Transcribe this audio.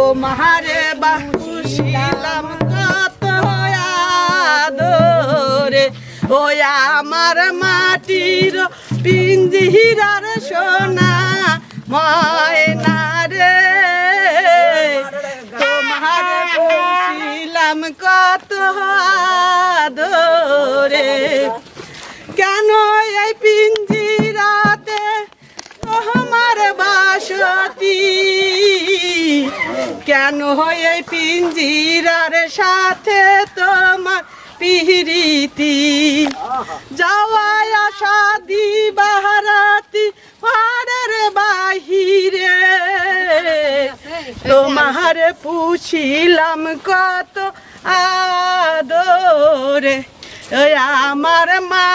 তোমারে বাহুশিলাম কত আদরে, ও আমার মাটির পিঞ্জিরার সোনা ময়না রে, তোমারে বাহুশিলাম কত আদরে। কেন এই পিঞ্জিরাতে তোমার বাসতি, কেন এই পিঞ্জিরার সাথে তোমার পিরিতি, যাওয়ায় আসা দিবারাতি পাড়ের বাহিরে, তোমার পুছিলাম কত আদরে, আমার মা